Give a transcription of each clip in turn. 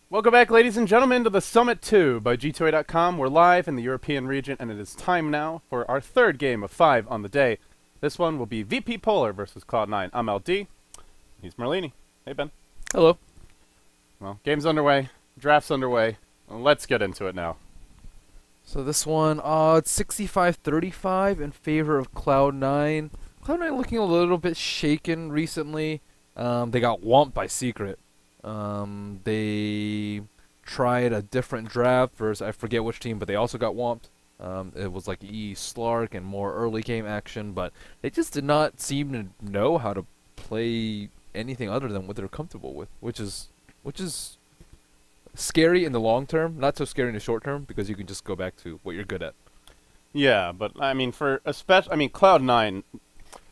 Welcome back, ladies and gentlemen, to the Summit 2 by G2A.com. We're live in the European region, and it is time now for our third game of 5 on the day. This one will be VPpolar versus Cloud9. I'm LD. He's Merlini. Hey, Ben. Hello. Well, game's underway. Draft's underway. Let's get into it now. So this one, it's 65-35 in favor of Cloud9. Cloud9 looking a little bit shaken recently. They got whomped by Secret. They tried a different draft versus I forget which team, but they also got whomped. It was like Slark and more early game action, but they just did not seem to know how to play anything other than what they're comfortable with, which is scary in the long term, not so scary in the short term because you can just go back to what you're good at. Yeah, but I mean Cloud9,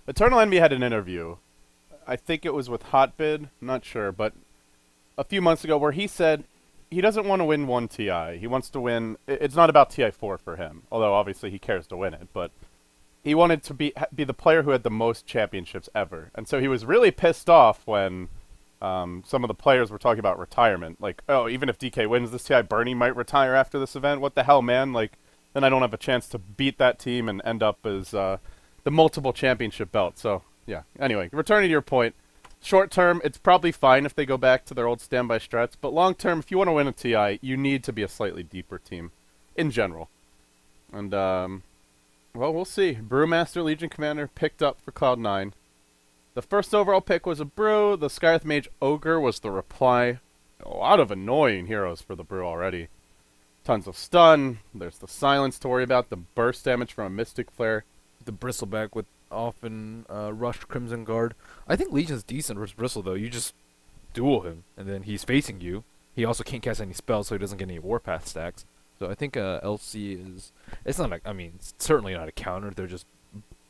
Eternal Envy had an interview. I think it was with Hotbid, I'm not sure, but a few months ago where he said he doesn't want to win one TI. He wants to win. It's not about TI4 for him, although obviously he cares to win it. But he wanted to be the player who had the most championships ever. And so he was really pissed off when some of the players were talking about retirement. Like, oh, even if DK wins this TI, Bernie might retire after this event. What the hell, man? Like, then I don't have a chance to beat that team and end up as the multiple championship belt. So, yeah. Anyway, returning to your point. Short term, it's probably fine if they go back to their old standby strats, but long term, if you want to win a TI, you need to be a slightly deeper team, in general. And, well, we'll see. Brewmaster Legion Commander picked up for Cloud9. The first overall pick was a Brew. The Skyreth Mage Ogre was the reply. A lot of annoying heroes for the Brew already. Tons of stun. There's the silence to worry about. The burst damage from a Mystic Flare. The Bristleback with often rushed Crimson Guard. I think Legion's decent versus Bristle, though. You just duel him, and then he's facing you. He also can't cast any spells, so he doesn't get any Warpath stacks. So I think LC is... It's not a... I mean, it's certainly not a counter. They're just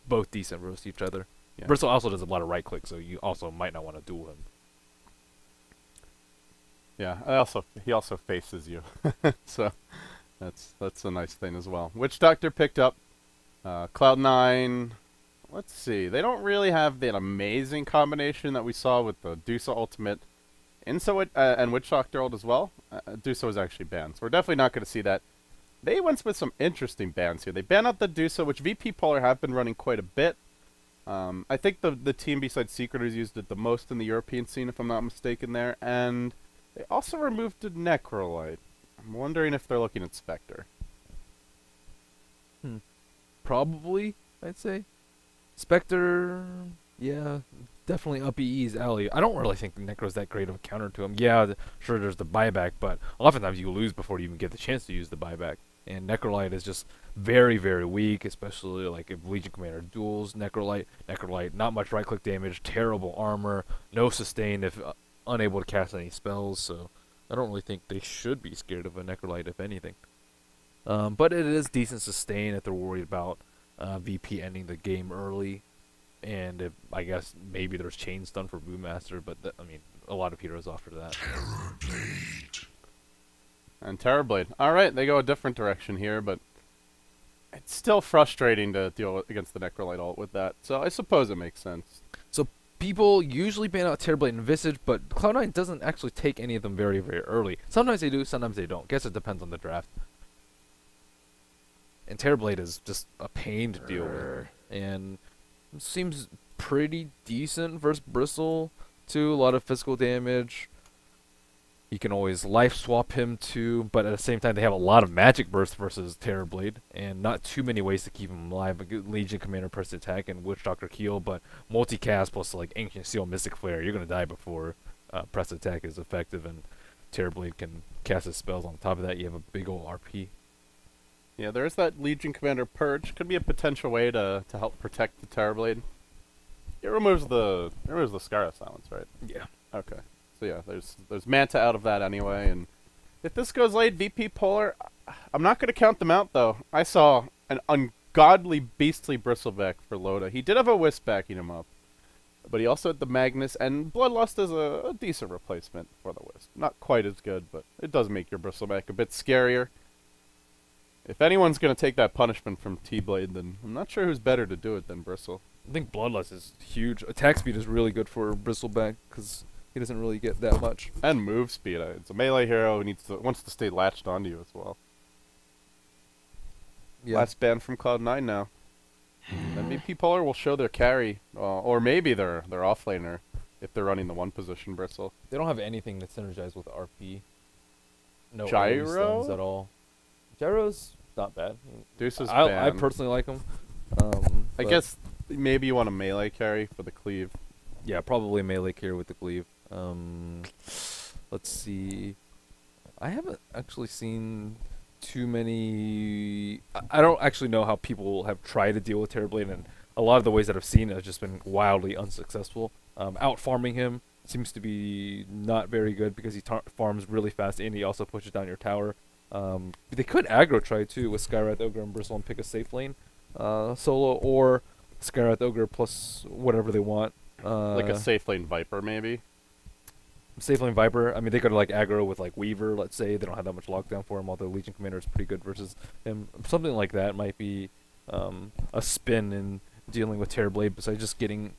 both decent versus each other. Yeah. Bristle also does a lot of right-click, so you also might not want to duel him. Yeah, he also faces you. So that's a nice thing as well. Witch Doctor picked up. Cloud9... Let's see. They don't really have that amazing combination that we saw with the Dusa Ultimate and Witch Doctor ult as well. Dusa was actually banned, so we're definitely not going to see that. They went with some interesting bans here. They banned out the Dusa, which VPpolar have been running quite a bit. I think the team besides Secret has used it the most in the European scene, if I'm not mistaken there. And they also removed the Necrolite. I'm wondering if they're looking at Spectre. Probably, I'd say. Spectre, yeah, definitely up EE's alley. I don't really think Necro's that great of a counter to him. Yeah, sure, there's the buyback, but oftentimes you lose before you even get the chance to use the buyback. And Necrolite is just very, very weak, especially like if Legion Commander duels Necrolite. Necrolite, not much right-click damage, terrible armor, no sustain if unable to cast any spells, so I don't really think they should be scared of a Necrolite, if anything. But it is decent sustain if they're worried about VP ending the game early, and if, I guess maybe there's chain stun for Brewmaster, but I mean, a lot of heroes offer that. Terrorblade. And Terrorblade. Alright, they go a different direction here, but it's still frustrating to deal against the Necrolite ult with that, so I suppose it makes sense. So people usually ban out Terrorblade and Visage, but Cloud9 doesn't actually take any of them very, very early. Sometimes they do, sometimes they don't. Guess it depends on the draft. And Terrorblade is just a pain to deal with. And it seems pretty decent versus Bristle, too. A lot of physical damage. You can always life swap him, too. But at the same time, they have a lot of magic burst versus Terrorblade. And not too many ways to keep him alive. Legion Commander press attack and Witch Doctor heal. But multicast plus like Ancient Seal, Mystic Flare. You're going to die before press attack is effective. And Terrorblade can cast his spells. On top of that, you have a big old RP. Yeah, there's that Legion Commander Purge. Could be a potential way to help protect the Terrorblade. It removes the Scarra silence, right? Yeah. Okay. So yeah, there's Manta out of that anyway, and if this goes late, VPpolar, I'm not gonna count them out though. I saw an ungodly beastly bristleback for Loda. He did have a Wisp backing him up, but he also had the Magnus, and Bloodlust is a decent replacement for the Wisp. Not quite as good, but it does make your bristleback a bit scarier. If anyone's gonna take that punishment from T-Blade, then I'm not sure who's better to do it than Bristle. I think Bloodlust is huge. Attack speed is really good for Bristleback because he doesn't really get that much. And move speed. It's a melee hero who wants to stay latched onto you as well. Yeah. Last ban from Cloud9 now. And VPpolar will show their carry, or maybe their offlaner if they're running the one position Bristle. They don't have anything that synergizes with RP. No Gyro? stuns at all. Gyro's not bad. Deuce is I banned. personally like him. I guess maybe you want a melee carry for the cleave. Yeah, probably melee carry with the cleave. Let's see. I haven't actually seen too many. I don't actually know how people have tried to deal with Terrorblade, and a lot of the ways that I've seen it have just been wildly unsuccessful. Out farming him seems to be not very good because he farms really fast and he also pushes down your tower. They could aggro try too with Skywrath Ogre and Bristle and pick a safe lane solo, or Skywrath Ogre plus whatever they want. Like a safe lane Viper, maybe. Safe lane Viper. I mean, they could like aggro with like Weaver. Let's say they don't have that much lockdown for him, although Legion Commander is pretty good versus him. Something like that might be a spin in dealing with Terrorblade. Besides just getting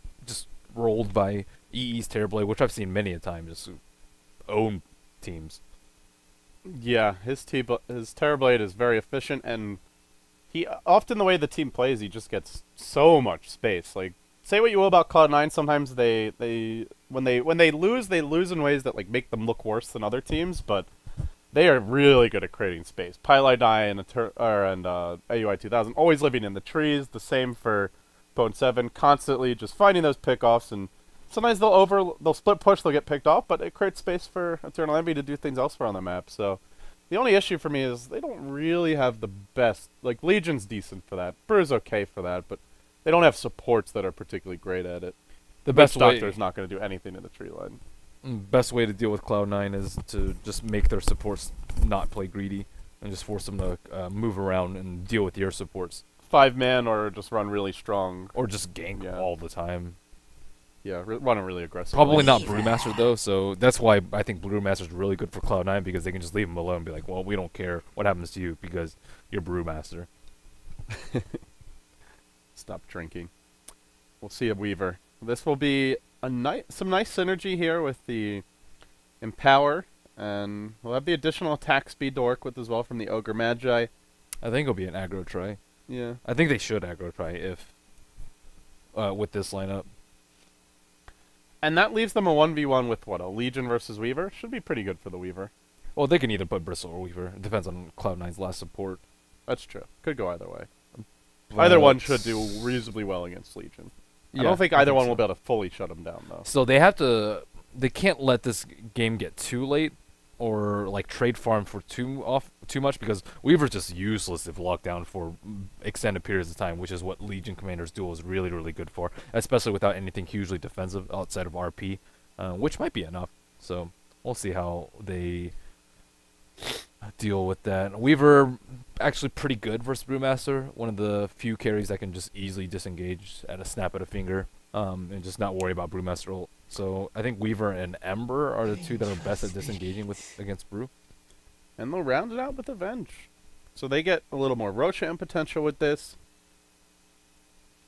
rolled by EE's Terrorblade, which I've seen many a time, just own teams. Yeah, his Terrorblade is very efficient, and he often the way the team plays, he just gets so much space. Like, say what you will about Cloud9, sometimes when they lose in ways that like make them look worse than other teams, but they are really good at creating space. Pylai and AUI 2000 always living in the trees. The same for Bone 7, constantly just finding those pickoffs, and sometimes they'll split push, they'll get picked off, but it creates space for Eternal Envy to do things elsewhere on the map. So the only issue for me is they don't really have the best. Like, Legion's decent for that, Brew's okay for that, but they don't have supports that are particularly great at it. The best Doctor's not going to do anything in the tree line. Best way to deal with Cloud9 is to just make their supports not play greedy and just force them to move around and deal with your supports. 5-man or just run really strong. Or just gank all the time. Yeah, run a really aggressive. Probably not Brewmaster though, so that's why I think Brewmaster's really good for Cloud9, because they can just leave him alone and be like, well, we don't care what happens to you because you're Brewmaster. Stop drinking. We'll see a Weaver. This will be some nice synergy here with the Empower, and we'll have the additional attack speed to work with as well from the Ogre Magi. I think it'll be an aggro try. Yeah. I think they should aggro try if with this lineup. And that leaves them a 1v1 with what, a Legion versus Weaver? Should be pretty good for the Weaver. Well, they can either put Bristle or Weaver. It depends on Cloud9's last support. That's true. Could go either way. But either one should do reasonably well against Legion. Yeah, I don't think either one will be able to fully shut them down, though. So they can't let this game get too late or like trade farm for too much, because Weaver's just useless if locked down for extended periods of time, which is what Legion Commander's duel is really, really good for, especially without anything hugely defensive outside of RP, which might be enough. So we'll see how they deal with that. Weaver actually pretty good versus Brewmaster, one of the few carries that can just easily disengage at a snap of a finger, and just not worry about Brewmaster ult. So I think Weaver and Ember are the two that are best at disengaging against Brew. And they'll round it out with Avenge. So they get a little more Roshan potential with this.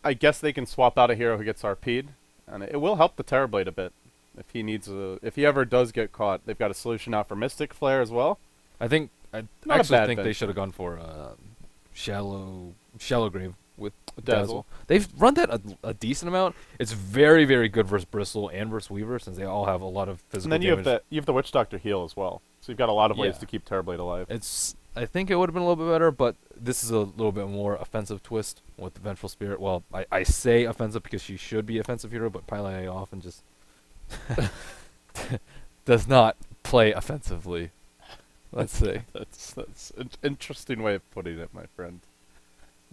I guess they can swap out a hero who gets RP'd, and it will help the Terrorblade a bit. If he ever does get caught, they've got a solution out for Mystic Flare as well. I actually think they should have gone for Shallow Grave with Dazzle. They've run that a decent amount. It's very, very good versus Bristle and versus Weaver, since they all have a lot of physical damage. And then you have the Witch Doctor heal as well. So you've got a lot of ways to keep Terrorblade alive. I think it would have been a little bit better, but this is a little bit more offensive twist with the Vengeful Spirit. Well, I say offensive because she should be offensive hero, but Pylai often just does not play offensively. Let's say that's an interesting way of putting it, my friend.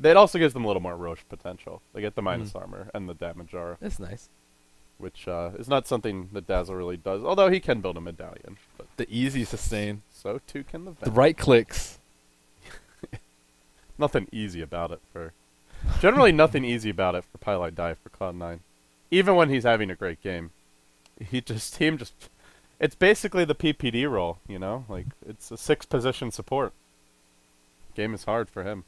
It also gives them a little more Roche potential. They get the minus armor and the damage aura, That's nice. which is not something that Dazzle really does, although he can build a medallion. But The easy sustain. so too can the The Venge. right clicks. Nothing easy about it for... Generally nothing easy about it for Pylite Die for Cloud9. Even when he's having a great game. Team just... It's basically the PPD role, you know? Like, it's a 6-position support. Game is hard for him.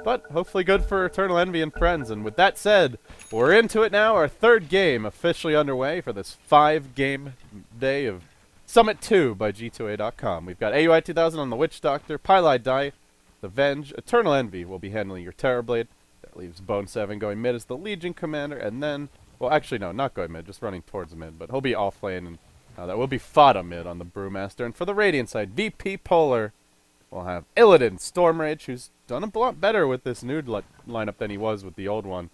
But hopefully good for Eternal Envy and friends. And with that said, we're into it now. Our third game officially underway for this 5-game day of Summit 2 by G2A.com. We've got AUI 2000 on the Witch Doctor, Pylite Die, the Venge. Eternal Envy will be handling your Terrorblade. That leaves Bone 7 going mid as the Legion Commander. And then, well, actually, no, not going mid, just running towards mid. But he'll be off lane, and that will be Fada mid on the Brewmaster. And for the Radiant side, VPpolar will have Illidan Stormrage, who's done a lot better with this new lineup than he was with the old one.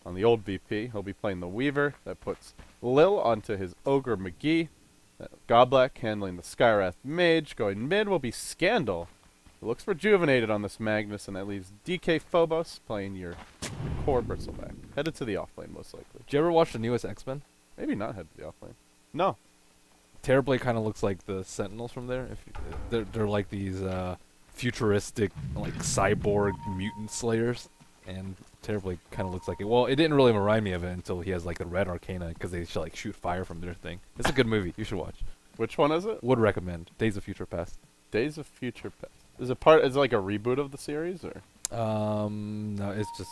On the old VP, he'll be playing the Weaver. That puts Lil onto his Ogre McGee. Goblak handling the Skywrath Mage. Going mid will be Scandal, who looks rejuvenated on this Magnus, and that leaves DK Phobos playing your core Bristleback. Headed to the offlane, most likely. Did you ever watch the newest X-Men? Maybe not head to the offlane. No. Terrorblade kind of looks like the Sentinels from there. They're like these futuristic, like cyborg mutant slayers, and Terrorblade kind of looks like it. Well, it didn't really remind me of it until he has like the red arcana, because they like shoot fire from their thing. It's a good movie. You should watch. Which one is it? Would recommend. Days of Future Past. Days of Future Past. Is it like a reboot of the series, or? No, it's just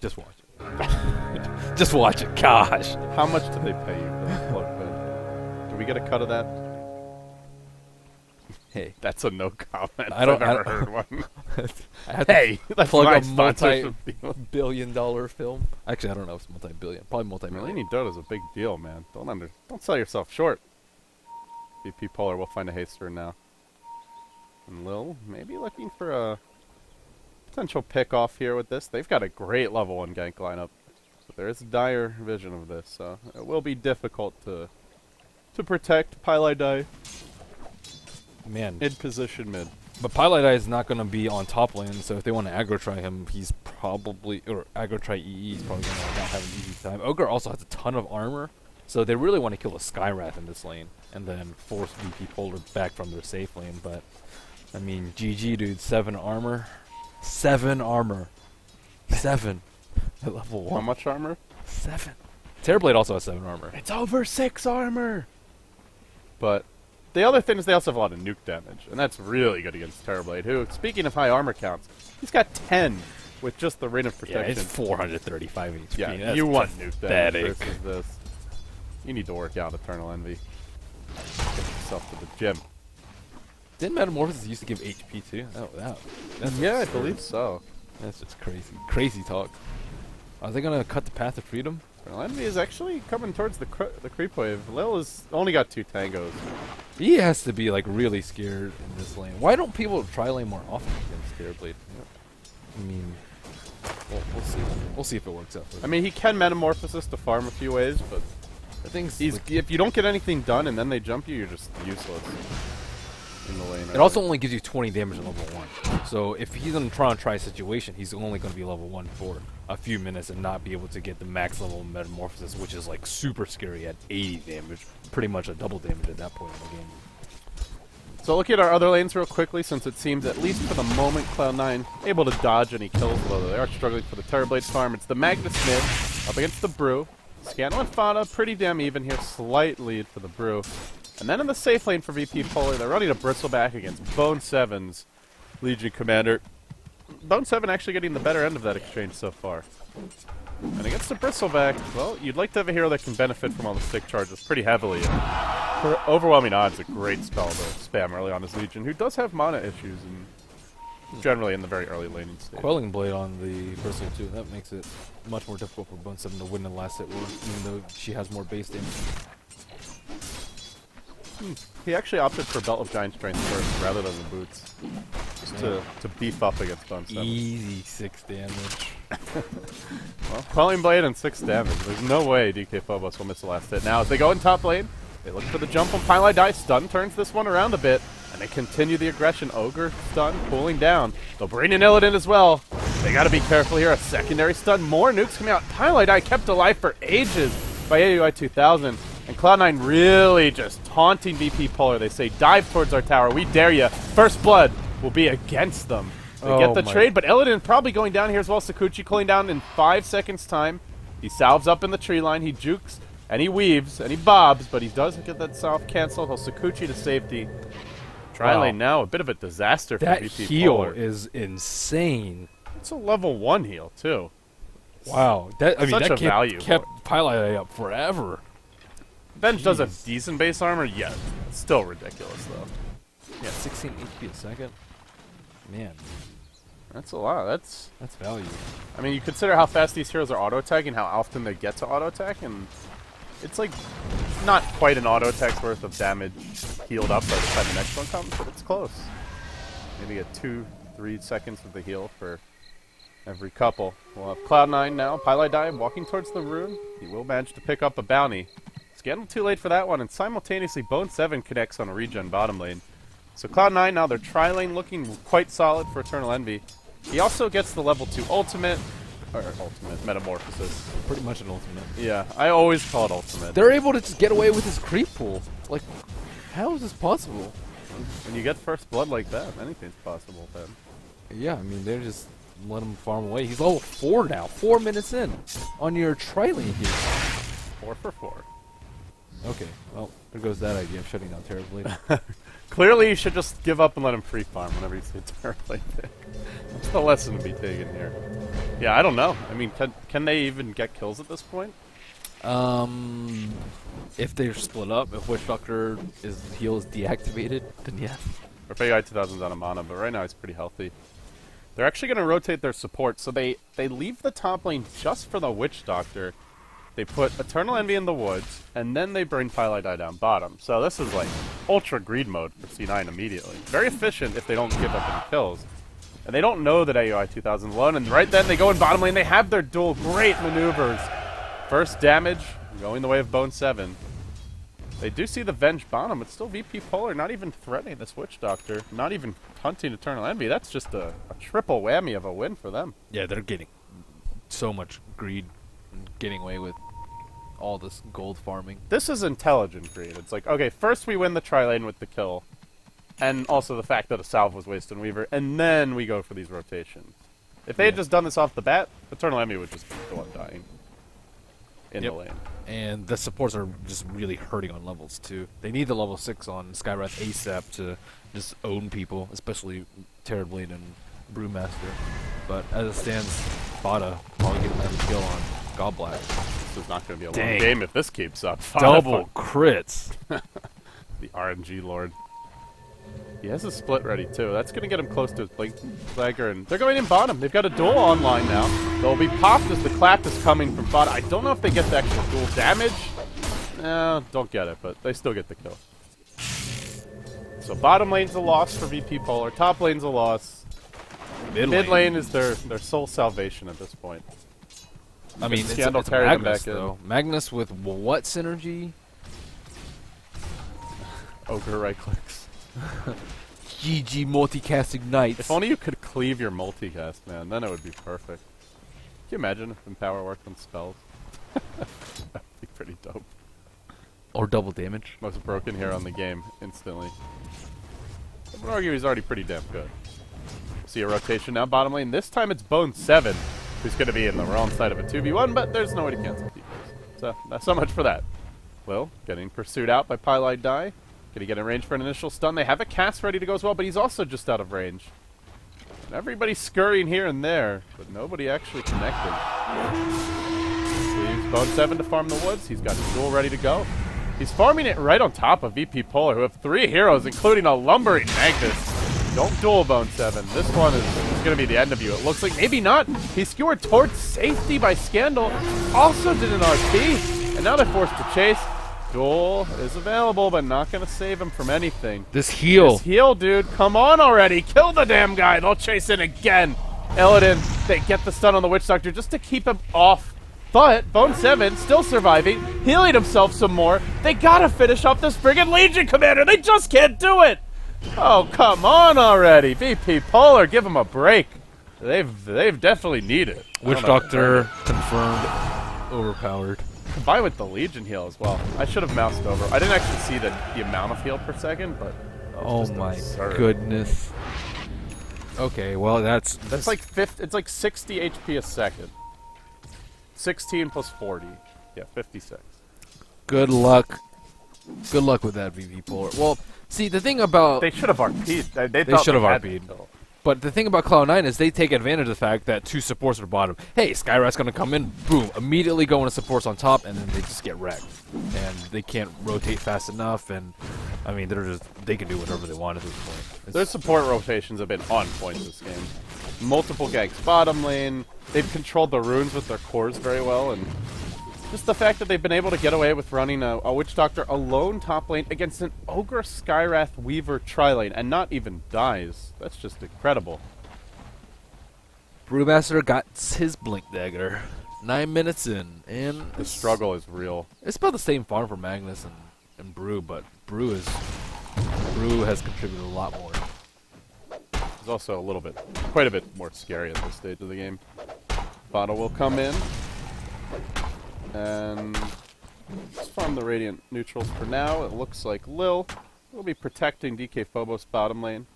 just watch it. Just watch it. Gosh. How much did they pay you for that plug bid? Do we get a cut of that? Hey, That's a no comment. I don't- I've I never don't- heard one. I had Hey, that's plug my a sponsorship deal. multi-billion-dollar film. Actually, I don't know if it's multi-billion. Probably multi-million. Melanie Dota's a big deal, man. Don't sell yourself short. VPpolar will find a haster now. And Lil, maybe looking for a potential pick off here with this. They've got a great level 1 gank lineup. But there is a dire vision of this, so it will be difficult to protect Pylite Die Man, in position mid. but Pylite Eye is not going to be on top lane, so if they want to aggro try him, he's probably, or aggro try EE, he's probably going to not have an easy time. Ogre also has a ton of armor, so they really want to kill the Skywrath in this lane, and then force VPpolar back from their safe lane, but, I mean, GG, dude, 7 armor. 7 armor. 7. At level 1. How much armor? 7. Terrorblade also has 7 armor. It's over 6 armor! But the other thing is they also have a lot of nuke damage, and that's really good against Terrorblade, who, speaking of high armor counts, he's got 10 with just the Ring of Yeah, Protection. it's 435 HP. Yeah, That's you want nuke damage pathetic. versus this. You need to work out Eternal Envy. Get yourself to the gym. Didn't Metamorphosis used to give HP too? That's Yeah, I absurd. believe so. That's just crazy. Crazy talk. Are they going to cut the path of freedom? Eternal Envy is actually coming towards the creep wave. Lil has only got 2 tangos. He has to be like really scared in this lane. Why don't people try lane more often against Terrorblade? I mean, we'll see. We'll see if it works out for I them. mean, he can Metamorphosis to farm a few ways, but The thing's he's like, if you don't get anything done and then they jump you, you're just useless in the lane. it also only gives you 20 damage at level 1. So if he's going to try a situation, he's only going to be level 1 for a few minutes and not be able to get the max level Metamorphosis, which is like super scary at 80 damage. Pretty much a double damage at that point in the game. So looking at our other lanes real quickly, since it seems, at least for the moment, Cloud9 able to dodge any kills, although they are struggling for the Terrorblade farm. It's the Magnus mid up against the Brew. Scandal and Fada pretty damn even here, slight lead for the Brew. And then in the safe lane for VPpolar, they're running a Bristleback against Bone 7's Legion Commander. Bone 7 actually getting the better end of that exchange so far. And against the Bristleback, well, you'd like to have a hero that can benefit from all the stick charges pretty heavily. For overwhelming odds, a great spell to spam early on his Legion, who does have mana issues, and generally in the very early laning stage. Quelling Blade on the Bristle too. That makes it much more difficult for Bone 7 to win the last hit war, even though she has more base damage. He actually opted for Belt of Giant Strength first rather than the boots, just to beef up against Bone 7. Easy 6 damage. Well, Quelling Blade and 6 damage. There's no way DK Phobos will miss the last hit. Now, as they go in top lane, they look for the jump on Pylite Die. Stun turns this one around a bit, and they continue the aggression. Ogre stun, cooling down. They'll bring in Illidan as well. They gotta be careful here. A secondary stun. More nukes coming out. Pylite kept alive for ages by AUI 2000. And Cloud9 really just taunting VPpolar. They say, dive towards our tower. We dare ya. First blood will be against them. They get the trade, but Illidan probably going down here as well. Sakuchi cooling down in 5 seconds time. He salves up in the tree line. He jukes and he weaves and he bobs, but he doesn't get that salve cancel. He'll Sakuchi to safety. Tri-lane now, a bit of a disaster for that VPpolar. heal is insane. It's a level 1 heal, too. Wow. That, I mean, Such that a value kept Pylite up forever. Bench does have decent base armor, yet still ridiculous, though. Yeah, 16 HP a second. Man. That's a lot. That's value. I mean, you consider how fast these heroes are auto-attack and how often they get to auto-attack, and it's like not quite an auto-attack's worth of damage healed up by the time the next one comes, but it's close. Maybe get 2-3 seconds of the heal for every couple. We'll have Cloud9 now. Pylite walking towards the rune. He will manage to pick up a bounty. It's getting too late for that one, and simultaneously Bone 7 connects on a regen bottom lane. So Cloud9 now, their tri-lane looking quite solid for Eternal Envy. He also gets the level 2 ultimate, or ultimate, metamorphosis. Pretty much an ultimate. Yeah, I always call it ultimate. They're able to just get away with his creep pool. Like, how is this possible? When you get first blood like that, anything's possible then. Yeah, I mean, they're just let him farm away. He's level 4 now, 4 minutes in on your tri-lane here. 4 for 4. Okay, well, there goes that idea of shutting down terribly. Clearly, you should just give up and let him free farm whenever you see a terribly pick. That's the lesson to be taken here. Yeah, I don't know. I mean, can they even get kills at this point? If they're split up, if Witch Doctor heal is deactivated, then yeah. Or if AI 2000's out of mana, but right now he's pretty healthy. They're actually going to rotate their support, so they leave the top lane just for the Witch Doctor. They put Eternal Envy in the woods, and then they bring Pylite down bottom. So this is like ultra greed mode for C9 immediately. Very efficient if they don't give up any kills. And they don't know that AUI 2000 is alone, and right then they go in bottom lane. They have their dual great maneuvers. First damage, going the way of Bone 7. They do see the Venge bottom, but still VPpolar not even threatening this Witch Doctor. Not even hunting Eternal Envy. That's just a triple whammy of a win for them. Yeah, they're getting so much greed. Getting away with all this gold farming. This is intelligent greed. It's like, okay, first we win the tri-lane with the kill, and also the fact that a salve was wasted on Weaver, and then we go for these rotations. If they had just done this off the bat, Eternal Envy would just go up dying in the lane. And the supports are just really hurting on levels, too. They need the level 6 on Skywrath ASAP to just own people, especially Terrorblade and Brewmaster. But as it stands, Bada probably getting another kill on Godblack. This is not going to be a long game if this keeps up. Double crits. The RNG Lord. He has a split ready, too. That's going to get him close to his Blink Dagger, and they're going in bottom. They've got a duel online now. They'll be popped as the clap is coming from bottom. I don't know if they get the extra duel damage. No, don't get it, but they still get the kill. So bottom lane's a loss for VPpolar. Top lane's a loss. Mid lane is their sole salvation at this point. I mean, it's Scandal a carried them Magnus, back though. Magnus with what synergy? Ogre right clicks. GG multicast ignites. If only you could cleave your multicast, man. Then it would be perfect. Can you imagine if Empower worked on spells? That'd be pretty dope. Or double damage. Most broken hero in the game, instantly. I would argue he's already pretty damn good. See a rotation now, bottom lane. This time it's Bone 7, who's going to be in the wrong side of a 2v1, but there's no way to cancel people. So, not so much for that. Lil getting pursued out by Pylite Die. Gonna get in range for an initial stun. They have a cast ready to go as well, but he's also just out of range. And everybody's scurrying here and there, but nobody actually connected. Leaves Bone 7 to farm the woods. He's got his duel ready to go. He's farming it right on top of VPpolar, who have 3 heroes, including a lumbering Magnus. Don't duel Bone 7. This one is going to be the end of you. It looks like maybe not. He's skewered towards safety by Scandal. Also did an RP, and now they're forced to chase. Duel is available, but not going to save him from anything. This heal. This heal, dude. Come on already. Kill the damn guy. They'll chase it again. Illidan, they get the stun on the Witch Doctor just to keep him off. But Bone 7 still surviving, healing himself some more. They got to finish off this friggin' Legion Commander. They just can't do it. Oh, come on already. VPpolar, give him a break. They've definitely need it. Witch Doctor confirmed overpowered. Combined with the Legion heal as well. I should have moused over. I didn't actually see the amount of heal per second, but Oh my goodness. Okay, well that's like it's like 60 HP a second. 16 plus 40. Yeah, 56. Good luck. Good luck with that, VPpolar. Well, see, the thing about... They should have RP'd. They should have RP'd. But the thing about Cloud9 is they take advantage of the fact that 2 supports are bottom. Hey, Skyrat's going to come in, boom, immediately go into supports on top, and then they just get wrecked. And they can't rotate fast enough, and, I mean, they can do whatever they want at this point. Their support rotations have been on point this game. Multiple ganks bottom lane. They've controlled the runes with their cores very well, and just the fact that they've been able to get away with running a Witch Doctor alone top lane against an Ogre Skywrath Weaver tri-lane and not even dies. That's just incredible. Brewmaster got his Blink Dagger 9 minutes in, and the struggle is real. It's about the same farm for Magnus and Brew, but Brew has contributed a lot more. It's also quite a bit more scary at this stage of the game. Bottle will come in. And let's farm the Radiant neutrals for now. It looks like Lil will be protecting DK Phobos bottom lane.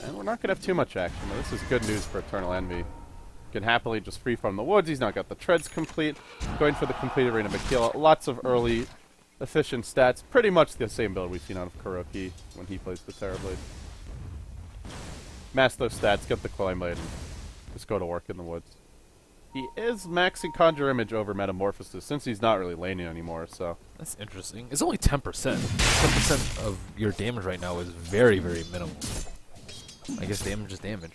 And we're not going to have too much action. This is good news for Eternal Envy. Can happily just free farm the woods. He's not got the treads complete. Going for the complete Arena Makila. Lots of early efficient stats. Pretty much the same build we've seen out of Kuroki when he plays the Terrorblade. Mass those stats, get the Climb Blade, and just go to work in the woods. He is maxing Conjure Image over Metamorphosis, since he's not really laning anymore, so... That's interesting. It's only 10%. 10% of your damage right now is very, very minimal. I guess damage is damage.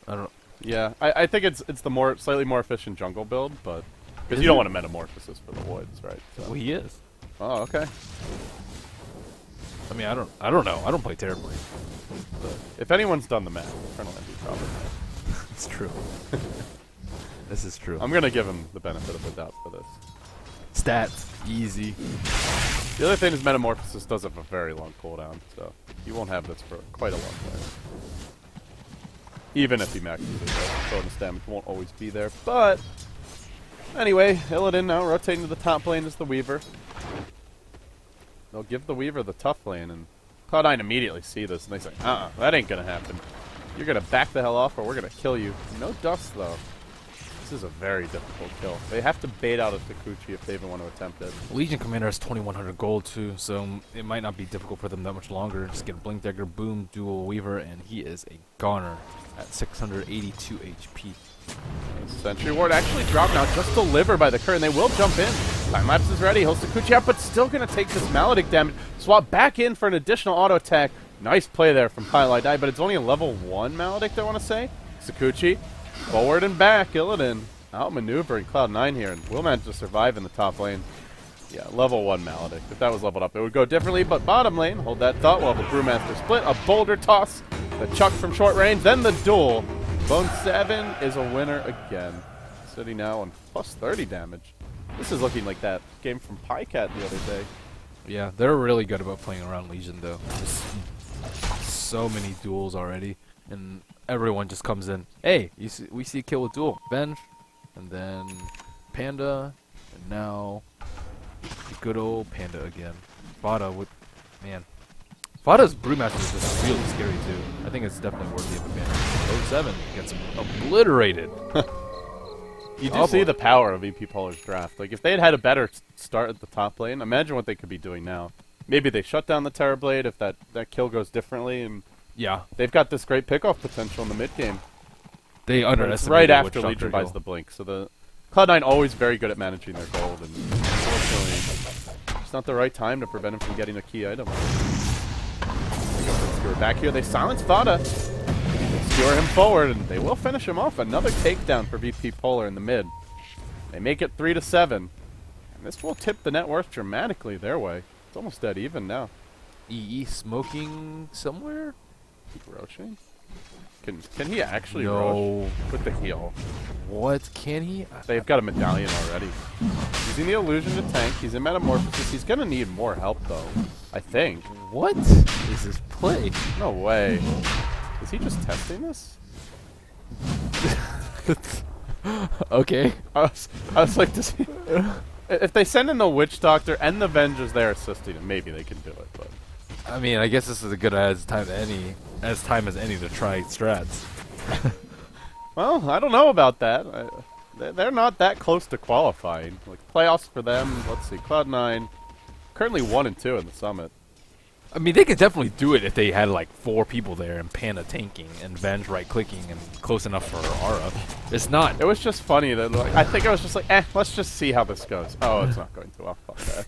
I don't know. Yeah, I think it's the slightly more efficient jungle build, but... Because you don't want a Metamorphosis for the woods, right? So. Well, he is. Oh, okay. I mean, I don't know. I don't play terribly. But if anyone's done the math, Eternal Envy probably. It's true. This is true. I'm gonna give him the benefit of the doubt for this. Stats, easy. The other thing is Metamorphosis does have a very long cooldown, so he won't have this for quite a long time. Even if he maxes it, the bonus damage won't always be there. But anyway, Illidan now rotating to the top lane as the Weaver. They'll give the Weaver the tough lane, and Cloud9 immediately see this, and they say, that ain't gonna happen. You're gonna back the hell off, or we're gonna kill you. No dust, though. This is a very difficult kill. They have to bait out a Takuchi if they even want to attempt it. Legion Commander has 2,100 gold, too, so it might not be difficult for them that much longer. Just get a Blink Dagger, boom, dual Weaver, and he is a goner at 682 HP. Sentry Ward actually dropped now, just delivered by the current. They will jump in. Time lapse is ready. He'll Takuchi out, but still going to take this Maledict damage. Swap back in for an additional auto attack. Nice play there from Pylai Dai, but it's only a level 1 Maledict, I want to say. Takuchi, forward and back. Illidan outmaneuvering Cloud9 here, and will manage to survive in the top lane. Yeah, level 1 Maledict. If that was leveled up, it would go differently, but bottom lane, hold that thought while the Brewmaster split. A boulder toss, the chuck from short range, then the duel. Bone 7 is a winner again. Sitting now on plus 30 damage. This is looking like that game from Pycat the other day. Yeah, they're really good about playing around Legion, though. Just so many duels already, and everyone just comes in. Hey, we see a kill with duel. Venge, and then Panda, and now good old Panda again. Vada with, man. Vada's Brewmaster is just really scary, too. I think it's definitely worthy of a ban. 07 gets him obliterated. You do see the power of VPpolar's draft. Like, if they had had a better start at the top lane, imagine what they could be doing now. Maybe they shut down the Terrorblade if that kill goes differently, and yeah, they've got this great pickoff potential in the mid game. They underestimated right after Legion buys the blink, so the Cloud9 always very good at managing their gold, and unfortunately, it's not the right time to prevent him from getting a key item. Skewer back here, they silence Vada. They skewer him forward, and they will finish him off. Another takedown for VPpolar in the mid. They make it 3-7, and this will tip the net worth dramatically their way. It's almost dead even now. EE smoking somewhere? Roaching? Can he actually roach with the heal? What? Can he? They've got a medallion already. Using the illusion to tank. He's in Metamorphosis. He's going to need more help, though. I think. What is this play? No way. Is he just testing this? Okay. I was like, does he... If they send in the Witch Doctor and the Avengers there assisting him, maybe they can do it, but... I mean, I guess this is as good as time as any to try strats. Well, I don't know about that. They're not that close to qualifying. Like, playoffs for them, let's see, Cloud9, currently 1-2 in the Summit. I mean, they could definitely do it if they had like 4 people there and Panda tanking and Venge right-clicking and close enough for Aura. It's not. It was just funny that, like, I think I was just like, let's just see how this goes. Oh, it's not going to. Well, fuck that.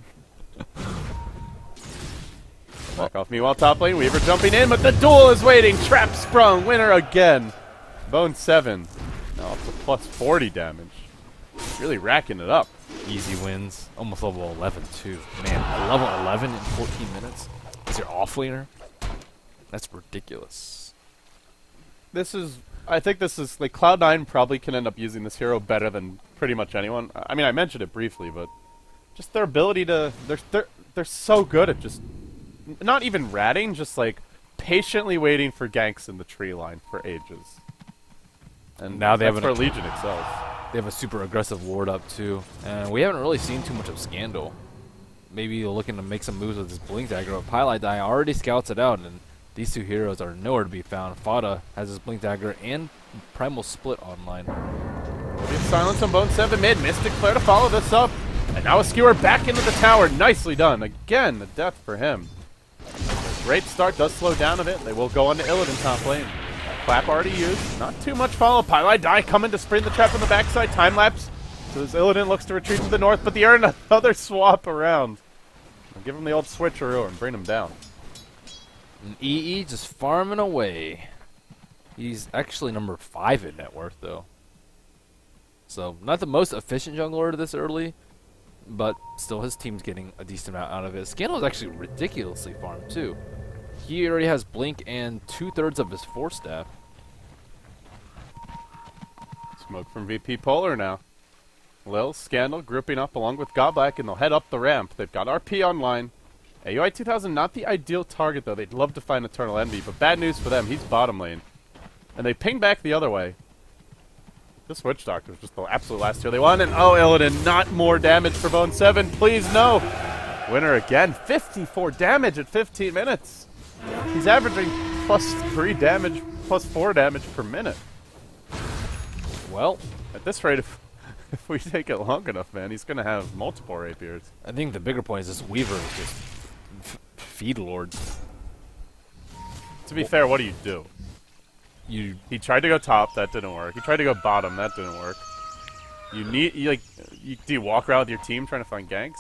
Back off me while top lane. Weaver jumping in, but the duel is waiting. Trap sprung. Winner again. Bone 7. Now up to plus 40 damage. Really racking it up. Easy wins. Almost level 11 too. Man, level 11 in 14 minutes? Is your off-laner? That's ridiculous. I think this is, like, Cloud9 probably can end up using this hero better than pretty much anyone. I mean, I mentioned it briefly, but just their ability to, they're so good at just, not even ratting, just, like, patiently waiting for ganks in the tree line for ages. And now they have where Legion excels. They have a super aggressive ward up too, and we haven't really seen too much of Scandal. Maybe looking to make some moves with this Blink Dagger, but Pylite already scouts it out, and these two heroes are nowhere to be found. Fada has his Blink Dagger and Primal Split online. Silence on Bone 7 mid. Mystic Flare to follow this up. And now a skewer back into the tower. Nicely done. Again, the death for him. Great start. Does slow down a bit. They will go on to Illidan top lane. Clap already used. Not too much follow. Pylite coming to spring the trap on the backside. Time lapse. So as Illidan looks to retreat to the north, but they earn another swap around. I'll give him the old switcheroo and bring him down. And EE just farming away. He's actually number 5 in net worth, though. So, not the most efficient jungler this early, but still his team's getting a decent amount out of it. Scandal is actually ridiculously farmed, too. He already has Blink and 2/3 of his Force Staff. Smoke from VPpolar now. Lil, Scandal grouping up along with Godlike, and they'll head up the ramp. They've got RP online. AUI 2000, not the ideal target, though. They'd love to find Eternal Envy, but bad news for them. He's bottom lane. And they ping back the other way. This Witch Doctor is just the absolute last tier they want. And oh, Illidan, not more damage for Bone 7. Please, no. Winner again. 54 damage at 15 minutes. He's averaging plus 3 damage, plus 4 damage per minute. Well, at this rate, if we take it long enough, man, he's going to have multiple rapiers. I think the bigger point is this Weaver is just feed lord. To be fair, what do? He tried to go top, that didn't work. He tried to go bottom, that didn't work. Do you walk around with your team trying to find ganks?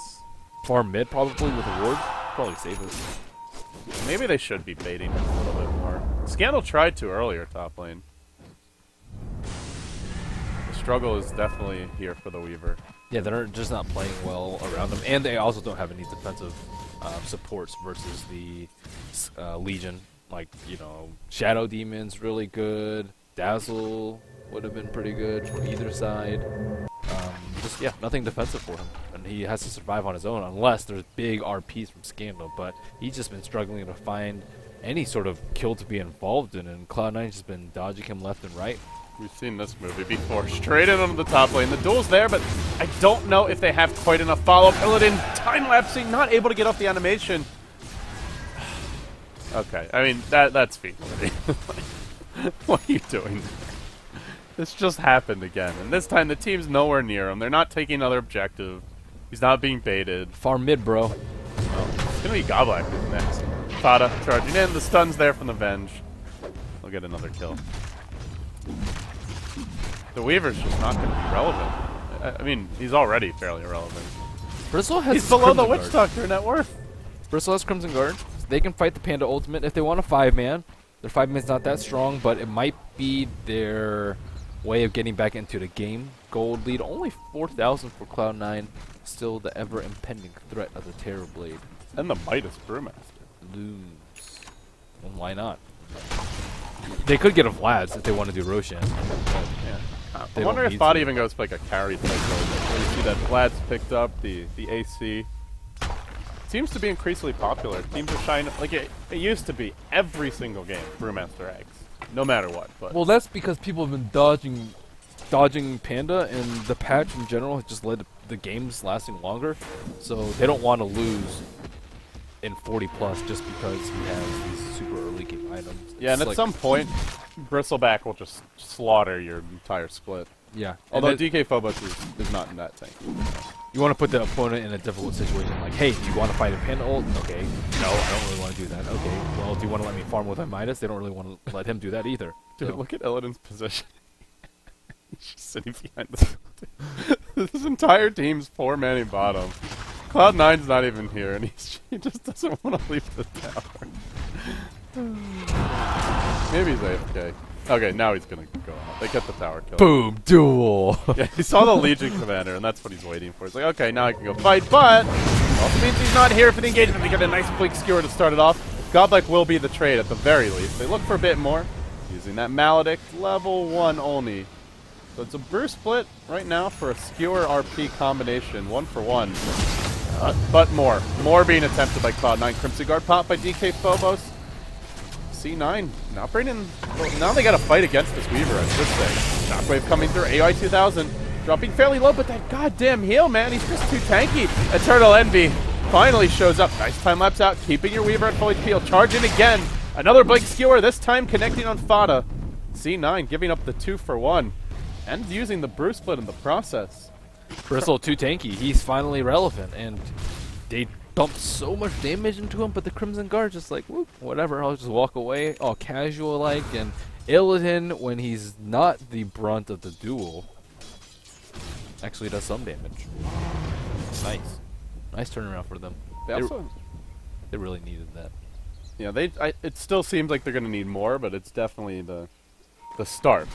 Farm mid probably with a ward, probably safest. Maybe they should be baiting him a little bit more. Scandal tried to earlier top lane. The struggle is definitely here for the Weaver. Yeah, they're just not playing well around them, and they also don't have any defensive supports versus the Legion. Like, you know, Shadow Demon's really good. Dazzle would have been pretty good for either side. Just, yeah, nothing defensive for him. And he has to survive on his own unless there's big RPs from Scandal. But he's just been struggling to find any sort of kill to be involved in. And Cloud9's just been dodging him left and right. We've seen this movie before. Straight in onto the top lane. The duel's there, but I don't know if they have quite enough follow-up. Illidan time-lapsing, not able to get off the animation. Okay, I mean, that's feasibility. What are you doing? This just happened again, and this time the team's nowhere near him. They're not taking another objective. He's not being baited. Farm mid, bro. Well, it's gonna be Godlike next. Fada charging in. The stun's there from the Venge. They'll get another kill. The Weaver's just not gonna be relevant. I mean, he's already fairly irrelevant. Bristle has He's below the Witch Doctor net worth. Bristle has Crimson Guard. They can fight the Panda Ultimate if they want a 5-man. Their 5-man's not that strong, but it might be their way of getting back into the game. Gold lead, only 4,000 for Cloud9. Still the ever-impending threat of the Terrorblade. And the Midas Brewmaster. Looms. Well, why not? They could get a Vlad's if they want to do Roshan. Yeah. I wonder if Fada even goes for like a carry cycle. You see that Vlad's picked up, the AC. Seems to be increasingly popular. Teams are shining like it used to be every single game. Brewmaster Eggs. no matter what. But Well, that's because people have been dodging Panda, and the patch in general has just led to the games lasting longer. So they don't want to lose in 40 plus just because he has these super early game items. yeah, and It's at some point, Bristleback will just slaughter your entire split. yeah. Although And DK Phobos is not in that thing. you want to put the opponent in a difficult situation, like, hey, do you want to fight a Panda ult? Okay. No, I don't really want to do that. Okay. Well, do you want to let me farm with a Midas? They don't really want to let him do that either. Dude, So- look at Illidan's position. He's just sitting behind the This entire team's 4-man bottom. Cloud9's not even here, and he just doesn't want to leave the tower. Maybe he's AFK. Okay, now he's gonna go out. They get the tower kill. Boom, duel. Yeah, he saw the Legion commander, and that's what he's waiting for. He's like, okay, now I can go fight, but also means he's not here for the engagement. They get a nice blink skewer to start it off. Godlike will be the trade at the very least. They look for a bit more, using that Maledict, level 1 only. So it's a burst split right now for a skewer RP combination, 1 for 1. But more being attempted by Cloud9. Crimson Guard pop by DK Phobos. C9 not bringing. Well, now they got to fight against this Weaver, I should say. Shockwave coming through. AI 2000 dropping fairly low, but that goddamn heal, man, he's just too tanky. Eternal Envy finally shows up. Nice time lapse out, keeping your Weaver at full HP. Charge in again. Another blink skewer. This time connecting on Fada. C9 giving up the 2 for 1 and using the Bruce split in the process. Bristle too tanky. He's finally relevant, and they dumped so much damage into him, but the Crimson Guard just like, whoop, whatever, I'll just walk away, all casual-like, and Illidan, when he's not the brunt of the duel, actually does some damage. Nice. Nice turnaround for them. They really needed that. Yeah, it still seems like they're going to need more, but it's definitely the start.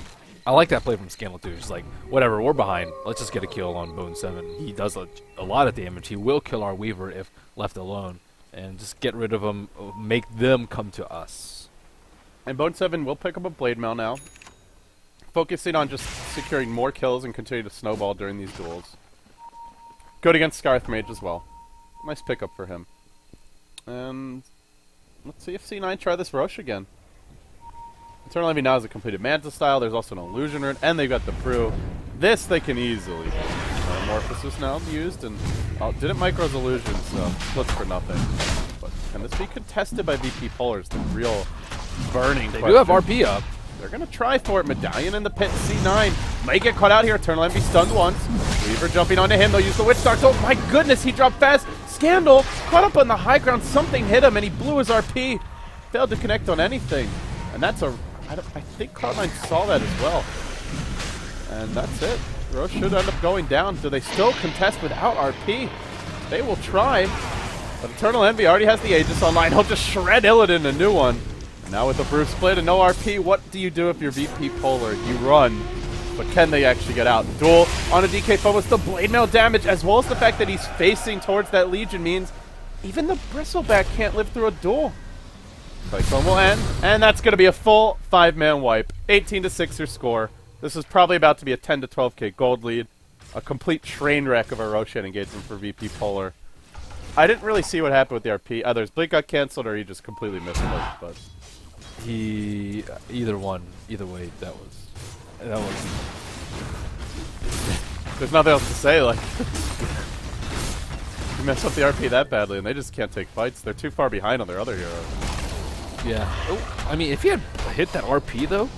I like that play from Scandal too. It's like, whatever, we're behind. Let's just get a kill on Bone 7. He does a lot of damage. He will kill our Weaver if left alone. And just get rid of him, make them come to us. And Bone 7 will pick up a Blade Mail now. Focusing on just securing more kills and continue to snowball during these duels. Good against Scarth Mage as well. Nice pickup for him. And let's see if C9 try this Roche again. Eternal Envy now has a completed Manta style. There's also an Illusion Rune, and they've got the Brew. This they can easily. Metamorphosis now used, and didn't Micro's Illusion, so splits for nothing. But can this be contested by VPpolar is the real burning They question. do have RP up. They're going to try for it. Medallion in the pit. C9 might get caught out here. Eternal Envy stunned once. Weaver jumping onto him. They'll use the Witch Dark. Oh my goodness, he dropped fast. Scandal caught up on the high ground. Something hit him, and he blew his RP. Failed to connect on anything. And that's a... I think Cloud9 saw that as well. And that's it. Roche should end up going down. Do they still contest without RP? They will try. But Eternal Envy already has the Aegis online. He'll just shred Illidan a new one. And now with the Bruce split and no RP, what do you do if you're VPpolar? You run. But can they actually get out? Duel on a DK Phobos. The Blade Mail damage, as well as the fact that he's facing towards that Legion, means even the Bristleback can't live through a duel. Cyclone will end, and that's going to be a full 5-man wipe. 18-6 your score. This is probably about to be a 10 to 12k gold lead. A complete train wreck of a Roshan engagement for VPpolar. I didn't really see what happened with the RP. Either his blink got cancelled or he just completely missed it. But Either way, that was. there's nothing else to say. Like, you mess up the RP that badly, and they just can't take fights. They're too far behind on their other heroes. Yeah. Oh, I mean, if he had hit that RP, though,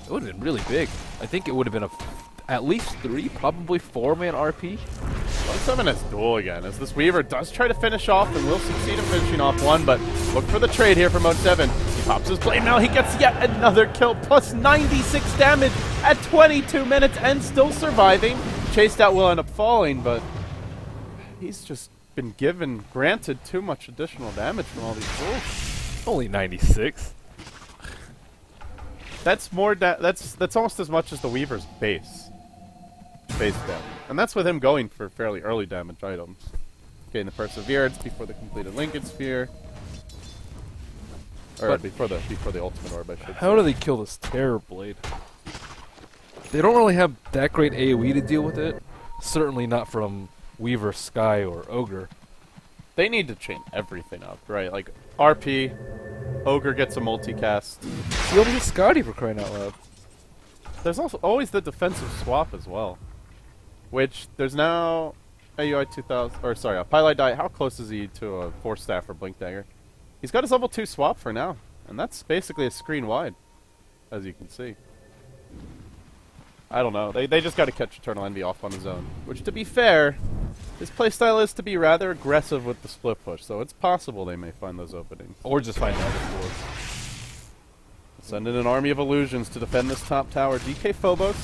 it would have been really big. I think it would have been at least 3, probably 4-man RP. 1-7 has duel again, as this Weaver does try to finish off and will succeed in finishing off one, but look for the trade here from Mode 7. He pops his blade now, he gets yet another kill, plus 96 damage at 22 minutes and still surviving. Chased out will end up falling, but he's just been granted too much additional damage from all these duels. Only 96. That's more that's almost as much as the Weaver's base damage. And that's with him going for fairly early damage items. Getting the Perseverance before the completed Lincoln Sphere. Or But before the ultimate orb, I should How say. do they kill this Terror Blade? They don't really have that great AoE to deal with it. Certainly not from Weaver, Sky, or Ogre. They need to chain everything up, right? Like RP, Ogre gets a multicast. He only gets Scotty for crying out loud. There's also always the defensive swap as well. Which, there's now AUI 2000, or sorry, a Pylite Die. How close is he to a Force Staff or Blink Dagger? He's got his level 2 swap for now. And that's basically a screen wide, as you can see. I don't know. They just got to catch Eternal Envy off on his own. Which, to be fair, his playstyle is to be rather aggressive with the split push. So it's possible they may find those openings. Or just find other floors. Send in an army of illusions to defend this top tower. DK Phobos.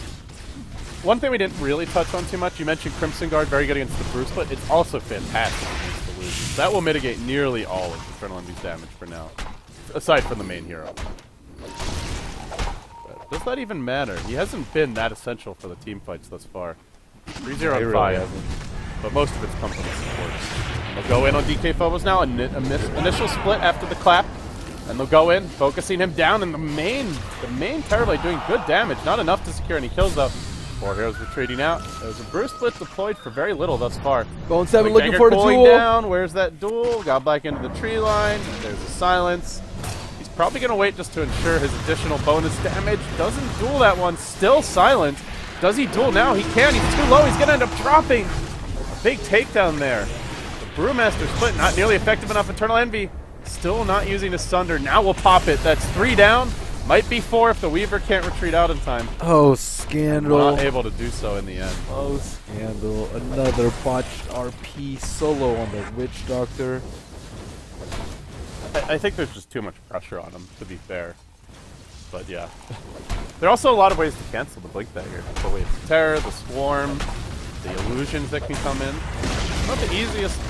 One thing we didn't really touch on too much, you mentioned Crimson Guard, very good against the Bruce, but it's also fantastic against illusions. That will mitigate nearly all of Eternal Envy's damage for now, aside from the main hero. But does that even matter? He hasn't been that essential for the team fights thus far. 3-0 and 5, but most of it's come from the support. They'll go in on DK Phobos now, initial split after the clap. And they'll go in, focusing him down, and the main Terrorblade doing good damage. Not enough to secure any kills, though. 4 heroes retreating out. There's a Bruce Split deployed for very little thus far. Bone 7 looking for the duel. Down. Where's that duel? Got back into the tree line. There's a silence. He's probably going to wait just to ensure his additional bonus damage. Doesn't duel that one. Still silent. Does he duel now? He can. He's too low. He's going to end up dropping. A big takedown there. The Brewmaster Split not nearly effective enough. Eternal Envy still not using his Sunder. Now we'll pop it. That's 3 down. Might be 4 if the Weaver can't retreat out in time. Oh, scandal. Not able to do so in the end. Oh, scandal. Another botched RP solo on the Witch Doctor. I think there's just too much pressure on him, to be fair. But yeah. There are also a lot of ways to cancel the Blink Dagger. The Wave of Terror, the Swarm, the illusions that can come in. Not the easiest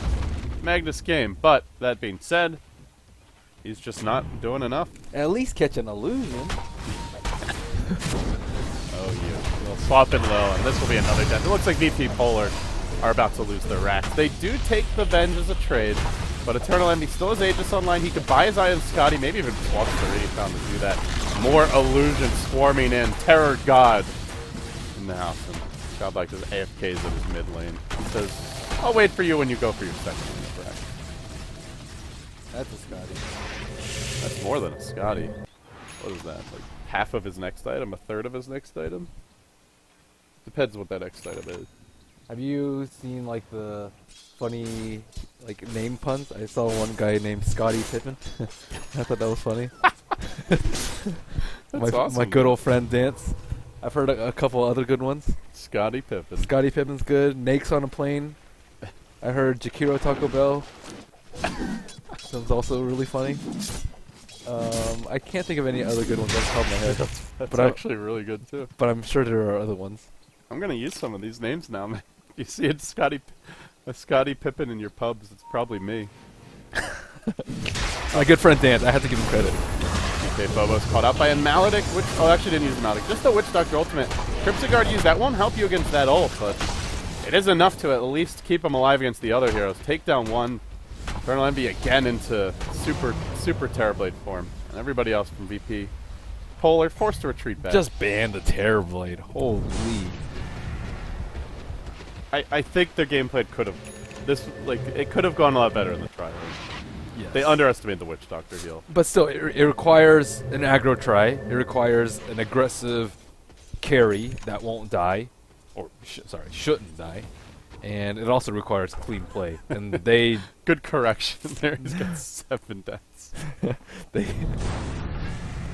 Magnus game, but that being said, he's just not doing enough. At least catch an illusion. Oh, you. We'll swap in low, and this will be another death. It looks like VPpolar are about to lose their racks. They do take the Venge as a trade, but Eternal Envy still has Aegis online. He could buy his eye on Scotty, maybe even swap the Radiant Fountain to do that. More illusions swarming in. Terror God in the house. And Godlike does AFKs in his mid lane. He says, I'll wait for you when you go for your second rack. That's a Scotty. That's more than a Scotty. What is that? Like half of his next item? A third of his next item? Depends what that next item is. Have you seen like the funny like name puns? I saw one guy named Scotty Pippen. I thought that was funny. That's awesome. My good old friend Dance. I've heard a couple other good ones. Scotty Pippen. Scotty Pippen's good. Nake's on a plane. I heard Jakiro Taco Bell. Sounds also really funny. I can't think of any other good ones off the top of my head. That's actually really good too. But I'm sure there are other ones. I'm gonna use some of these names now, man. You see a Scotty Pippen in your pubs, it's probably me. My good friend Dan, I have to give him credit. Okay, Bobo's caught out by a Maledict, which actually didn't use a Maledict, just the Witch Doctor ultimate. Crimson Guard used that won't help you against that ult, but it is enough to at least keep him alive against the other heroes. Take down one. Eternal Envy again into super Terrorblade form. And everybody else from VP Polar forced to retreat back. Just ban the Terrorblade. Holy. I think their gameplay could have it could have gone a lot better in the trial. Yes. They underestimated the Witch Doctor heal. But still, it requires an aggro try. It requires an aggressive carry that won't die, or shouldn't die, and it also requires clean play. And they good correction there. He's got 7 deaths.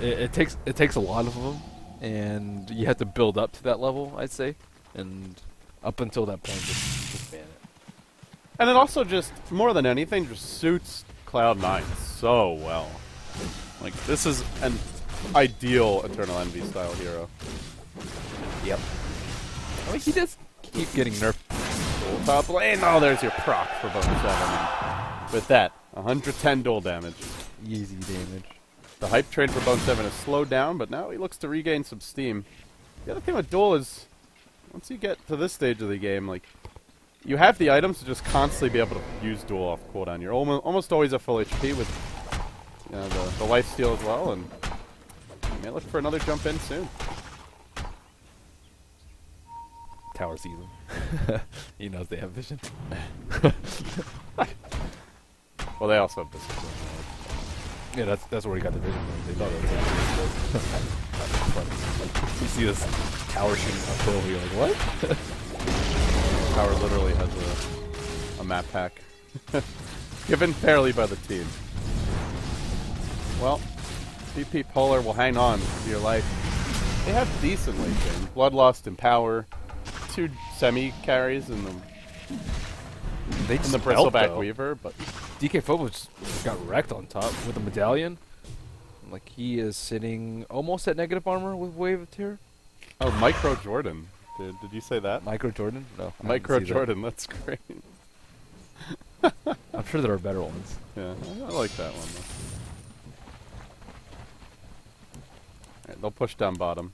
It takes a lot of them, and you have to build up to that level, I'd say, and up until that point, just ban it. And it also just more than anything just suits Cloud9 so well. Like this is an ideal Eternal Envy style hero. Yep. I mean, he does keep getting nerfed. Full top lane. Oh, there's your proc for bonus 7. With that, 110 duel damage. Easy damage. The hype train for Bone 7 is slowed down, but now he looks to regain some steam. The other thing with duel is, once you get to this stage of the game, like, you have the items to just constantly be able to use duel off cooldown. You're almost always at full HP with the life steal as well, and you may look for another jump in soon. Tower season. He knows they have vision. Well, they also have this. Yeah, that's where he got the vision from. They thought it was funny. You see this tower shooting uphill, you're like, what? Tower literally has a map pack. Given fairly by the team. Well, VPpolar will hang on to your life. They have decent late game. Bloodlust and Power. 2 semi-carries in the Bristleback Weaver, but VPpolar just got wrecked on top with a medallion. Like, he is sitting almost at negative armor with Wave of Tear. Oh, Micro Jordan. Did you say that? Micro Jordan? No. Micro Jordan, that's great. I'm sure there are better ones. Yeah, I like that one though. Alright, they'll push down bottom.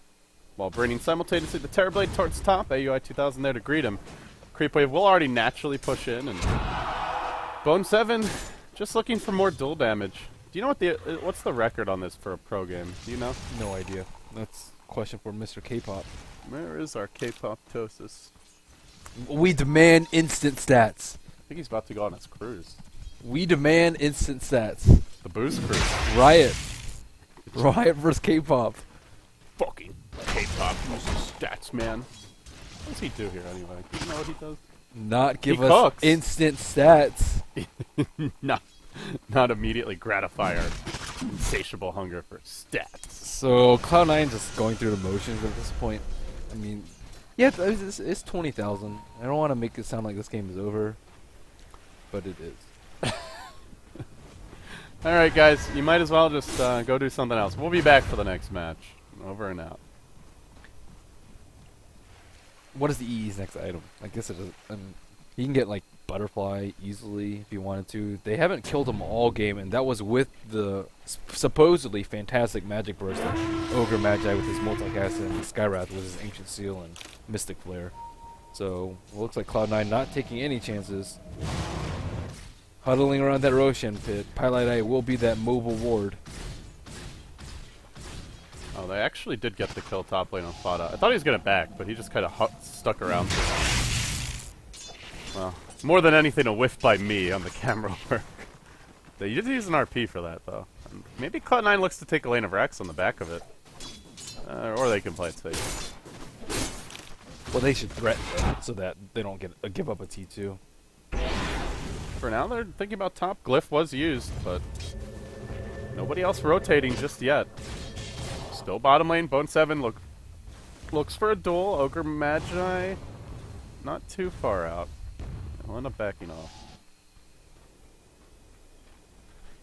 While bringing simultaneously the Terrorblade towards top, AUI 2000 there to greet him. Creep Wave will already naturally push in, and Bone 7 just looking for more dual damage. Do you know what's the record on this for a pro game? Do you know? No idea. That's a question for Mr. K-pop. Where is our K-pop-tosis? We demand instant stats. I think he's about to go on his cruise. We demand instant stats. The booze cruise. Riot. Riot versus K-pop. Fucking K-pop uses stats, man. What does he do here anyway? Do you know what he does? Not give He us cooks. instant stats. Not immediately gratify our insatiable hunger for stats. So Cloud9 just going through the motions at this point. I mean, yeah, it's 20,000. I don't want to make it sound like this game is over, but it is. Alright guys, you might as well just go do something else. We'll be back for the next match. Over and out. What is the EE's next item? I guess it is. He can get like Butterfly easily if he wanted to. They haven't killed him all game, and that was with the supposedly fantastic Magic Burst of Ogre Magi with his multicast and Skywrath with his Ancient Seal and Mystic Flare. So it looks like Cloud9 not taking any chances. Huddling around that Roshan pit. Pilot Eye will be that mobile ward. Oh, they actually did get the kill top lane on Fada. I thought he was going to back, but he just kind of stuck around. Well, more than anything, a whiff by me on the camera work. They did use an RP for that, though. And maybe Cloud9 looks to take a lane of Rex on the back of it. Or they can play it safe. Well, they should threaten them so that they don't get give up a T2. For now, they're thinking about top. Glyph was used, but nobody else rotating just yet. Still bottom lane. Bone 7 looks for a duel. Ogre Magi not too far out. I'll end up backing off.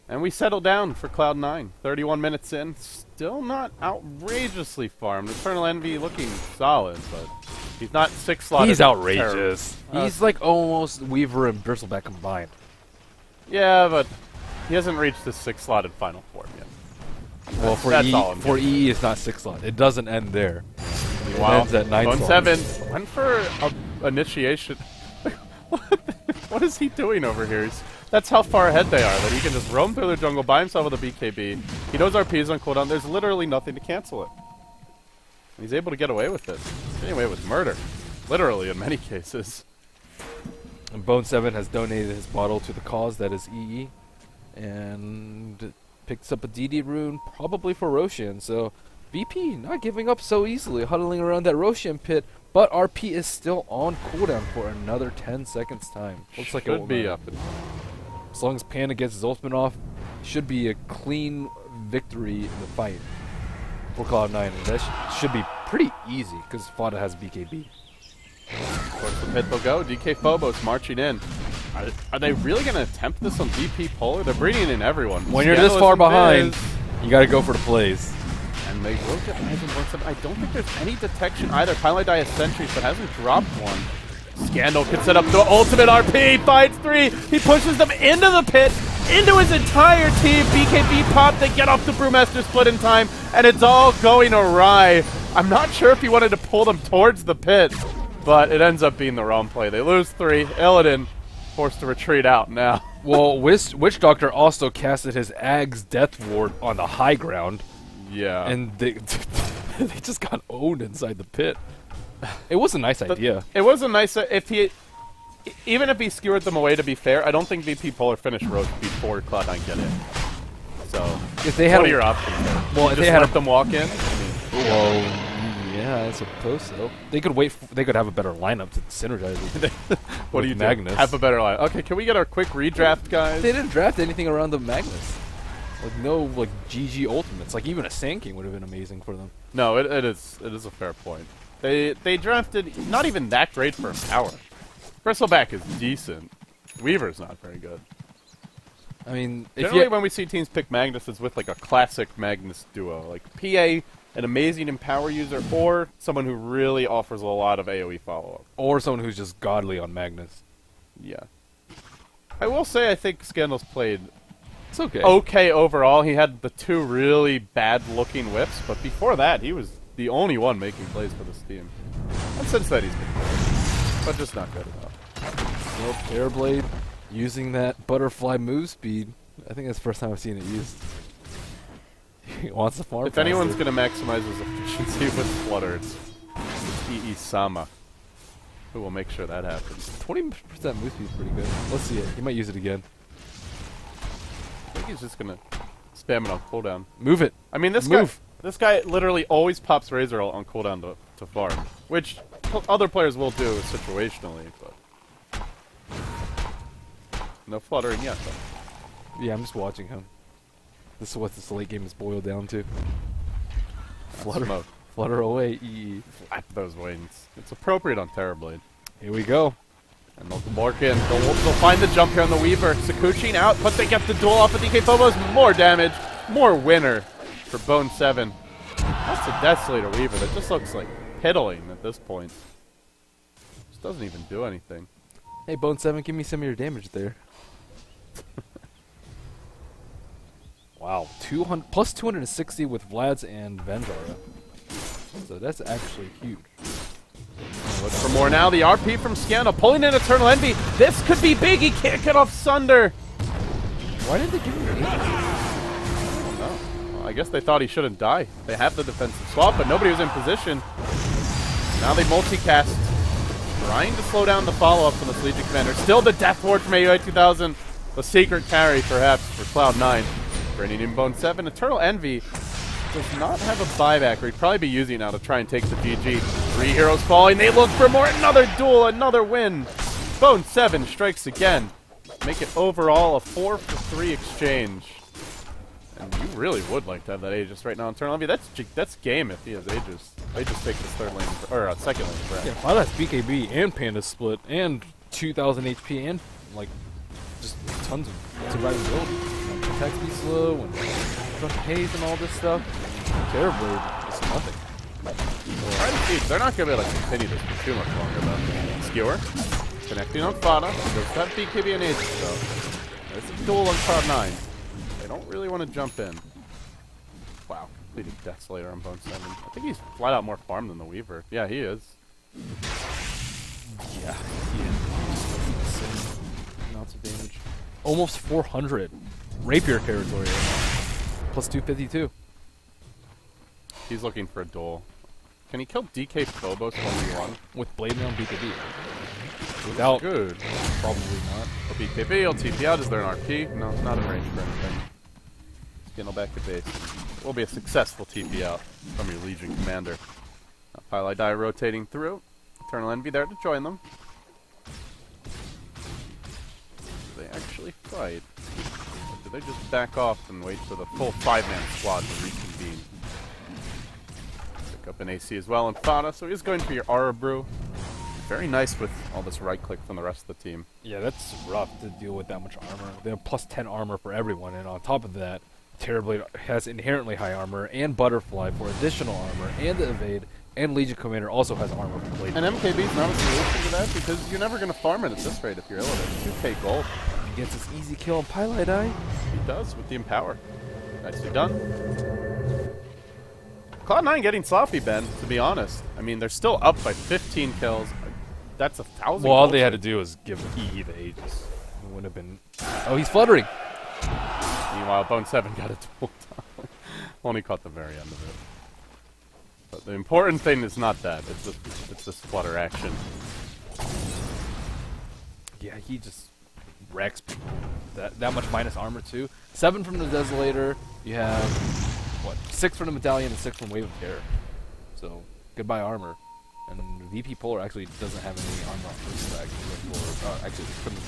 And we settle down for Cloud9. 31 minutes in. Still not outrageously farmed. Eternal Envy looking solid, but he's not 6 slotted. He's outrageous. He's like almost Weaver and Bristleback combined. Yeah, but he hasn't reached the 6 slotted final form yet. Well, for EE, it's not 6 slot. It doesn't end there. It ends at 9 Bone slots. 7 went for a initiation. What is he doing over here? That's how far ahead they are, that he can just roam through the jungle by himself with a BKB. He knows RP is on cooldown. There's literally nothing to cancel it. And he's able to get away with it. Getting away with murder. Literally, in many cases. And Bone 7 has donated his bottle to the cause that is EE. And picks up a DD rune, probably for Roshan. So VP not giving up so easily, huddling around that Roshan pit. But RP is still on cooldown for another 10 seconds time. Looks like it will be up. As long as Panda gets his ultimate off, should be a clean victory in the fight for Cloud9. And that should be pretty easy because Fada has BKB. Towards the pit they'll go. DK Phobos marching in. Are they really going to attempt this on VPpolar? They're bringing in everyone. When you're this far behind, you got to go for the plays. And they will get Legend 1-7. I don't think there's any detection either. Pilot Die has sentries, but hasn't dropped one. Scandal can set up the ultimate RP. Fights 3. He pushes them into the pit, into his entire team. BKB pop. They get off the Brewmaster split in time, and it's all going awry. I'm not sure if he wanted to pull them towards the pit, but it ends up being the wrong play. They lose 3. Illidan forced to retreat out now. Well, Witch Doctor also casted his Ag's Death Ward on the high ground. Yeah. And they they just got owned inside the pit. It was a nice idea. It was a nice... even if he skewered them away, to be fair, I don't think VPpolar finished Roach before Cloud9 get in. So, if they had what are your options there? well, if Just they had let them walk in? well, yeah, I suppose so. They could wait. They could have a better lineup to synergize it. What do you Magnus? do? Have a better line. Okay, can we get our quick redraft, guys? They didn't draft anything around the Magnus. Like no like GG ultimates. Like even a Sand King would have been amazing for them. No, it is a fair point. They drafted not even that great for power. Bristleback is decent. Weaver's not very good. I mean, if Generally, you, when we see teams pick Magnus, it's with like a classic Magnus duo, like PA, an amazing Empower user, or someone who really offers a lot of AoE follow-up. or someone who's just godly on Magnus. Yeah. I will say I think Scandal's played It's okay. okay overall. He had the 2 really bad-looking whiffs, but before that, he was the only one making plays for this team. And since then, he's been good, but just not good enough. Nope, Airblade using that butterfly move speed. I think that's the first time I've seen it used. He wants to farm. If anyone's going to maximize his efficiency with Flutter, it's EE-sama, who will make sure that happens. 20% move speed is pretty good. Let's see it. He might use it again. I think he's just going to spam it on cooldown. Move it. I mean, this guy literally always pops Razor on cooldown to farm, which other players will do situationally, but no fluttering yet, though. Yeah, I'm just watching him. This is what this late game is boiled down to. Flutter, Smoke. flutter away, EE. Flap those wings. It's appropriate on Terrorblade. Here we go. And they'll work in. They'll find the jump here on the Weaver. Sakuchin out, but they get the duel off of DK Phobos. More damage. More winner for Bone 7. That's a Desolator Weaver that just looks like piddling at this point. Just doesn't even do anything. Hey, Bone 7, give me some of your damage there. Wow, 200 plus 260 with Vlad's and Vanzara. So that's actually huge. Look for more now. The RP from Scandal pulling in Eternal Envy. This could be big. He can't get off Sunder. Why did they give him Aegis? I don't know. Well, I guess they thought he shouldn't die. They have the defensive swap, but nobody was in position. Now they multicast, trying to slow down the follow-up from this Legion Commander. Still the Death Ward from AUI 2000. The secret carry, perhaps, for Cloud9. Bringing in Bone 7. Eternal Envy does not have a buyback, or he'd probably be using it now to try and take the GG. 3 heroes falling. They look for more. Another duel, another win. Bone 7 strikes again. Make it overall a 4-for-3 exchange. And you really would like to have that Aegis right now, Eternal Envy. That's game if he has Aegis. They just take this third lane, or second lane for Yeah, well, that's BKB and Panda split and 2,000 HP and like just tons of survivability. Like, attack speed slow and front haze and all this stuff. Terrorblade is nothing. They're not going to be able to continue this for too much longer, though. Skewer, connecting on Fada. Does have BKB and Aegis, though. There's a duel on Cloud9. They don't really want to jump in. Wow. Leading Desolator on Bone 7. I think he's flat out more farm than the Weaver. Yeah, he is. Yeah, insane amounts of damage. Almost 400. Rapier territory right now. Plus 252. He's looking for a duel. Can he kill DK Phobos 1v1? With Blade Mail and BKB. Without... Good. Probably not. A BKB, he'll TP out. Is there an RP? No, not in range for anything. Scandal back to base. It will be a successful TP out from your Legion Commander. Pili Die rotating through. Eternal Envy there to join them. Do they actually fight? Or do they just back off and wait for the full 5-man squad to reconvene? Pick up an AC as well in Fada, so he's going for your Aura Brew. Very nice with all this right click from the rest of the team. Yeah, that's rough to deal with that much armor. They have plus 10 armor for everyone, and on top of that, Terrorblade has inherently high armor, and Butterfly for additional armor, and the Evade, and Legion Commander also has armor for Blade. And MKB's not a solution to that because you're never going to farm it at this rate if you're Illidus. 2k gold. He gets this easy kill on Pili Die. He does with the Empower. Nicely done. Cloud9 getting sloppy, Ben, to be honest. I mean, they're still up by 15 kills. That's 1,000 Well, all gold. they had to do was give EE the Aegis. It wouldn't have been... Oh, he's fluttering! Meanwhile, Bone 7 got a duel down. Only caught the very end of it. But the important thing is not that. It's this flutter action. Yeah, he just wrecks people. That much minus armor too. 7 from the Desolator. You have what? 6 from the Medallion and 6 from Wave of Terror. So goodbye armor. And VPpolar actually doesn't have any armor on first stack. Actually, it's criminal.